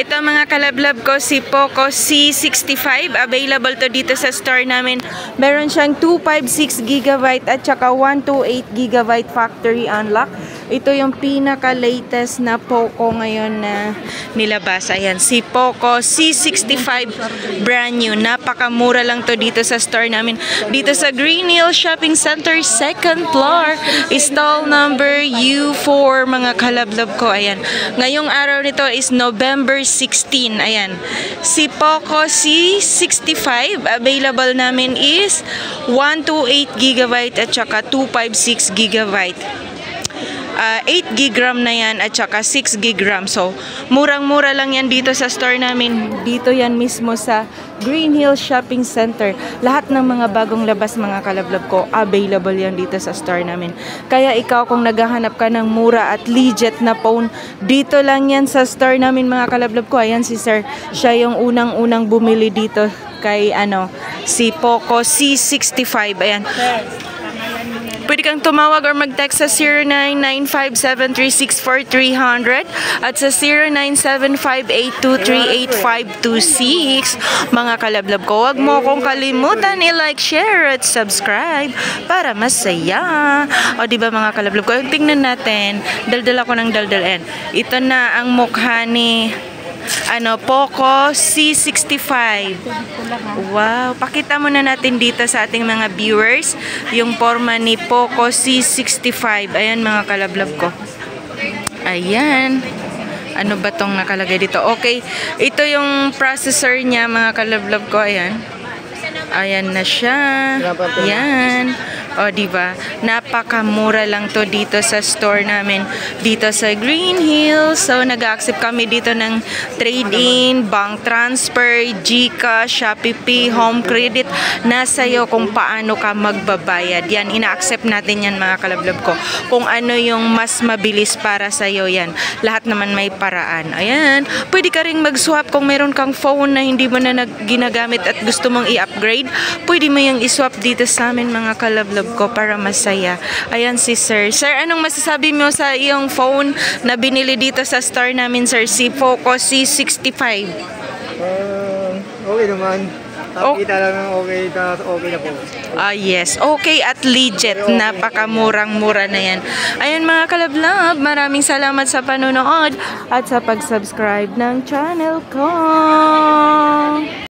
Ito mga kalablab ko, si Poco C65. Available to dito sa store namin. Meron siyang 256GB at saka 128GB factory unlock. Ito yung pinaka-latest na Poco ngayon na nilabas. Ayan, si Poco C65 brand new. Napakamura lang to dito sa store namin. Dito sa Green Hill Shopping Center, 2nd floor. Stall number U4 mga kalablab ko. Ayan. Ngayong araw nito is November 16. Ayan. Si Poco C65 available namin is 128GB at saka 256GB. 8GB RAM na yan at saka 6GB RAM. So, murang-mura lang yan dito sa store namin. Dito yan mismo sa Green Hill Shopping Center. Lahat ng mga bagong labas mga kalablab ko, available yan dito sa store namin. Kaya ikaw kung naghahanap ka ng mura at legit na phone, dito lang yan sa store namin mga kalablab ko. Ayan si sir, siya yung unang-unang bumili dito kay si Poco C65. Ayan. Pwede kang tumawag or mag-text sa 0995-736-4300 at sa 0975-823-8526. Mga kalablab ko, huwag mo kong kalimutan i-like, share at subscribe para masaya. O diba mga kalablab ko, tingnan natin, daldal ako ng daldal. Ito na ang mukha ni Poco C65. Wow, pakita muna natin dito sa ating mga viewers yung forma ni Poco C65. Ayan mga kalablab ko. Ayan. Ano ba tong nakalagay dito? Okay, ito yung processor niya mga kalablab ko. Ayan. Ayan na siya. Ayan. O, diba? Napakamura lang to dito sa store namin. Dito sa Green Hills. So, nag-accept kami dito ng trade-in, bank transfer, GCash, Shopee Pay, home credit. Nasa iyo kung paano ka magbabayad. Yan, ina-accept natin yan mga kalablab ko. Kung ano yung mas mabilis para sa iyo yan. Lahat naman may paraan. Ayan. Pwede ka ring mag-swap kung meron kang phone na hindi mo na ginagamit at gusto mong i-upgrade. Pwede mo yung i-swap dito sa amin mga kalablab ko para masaya. Ayan si sir. Sir, anong masasabi mo sa iyong phone na binili dito sa store namin, sir? Si Poco C65. Okay naman. Kita lang okay na po. Yes. Okay at legit. Napakamurang-mura na yan. Ayan mga kalablab, maraming salamat sa panonood at sa pag-subscribe ng channel ko.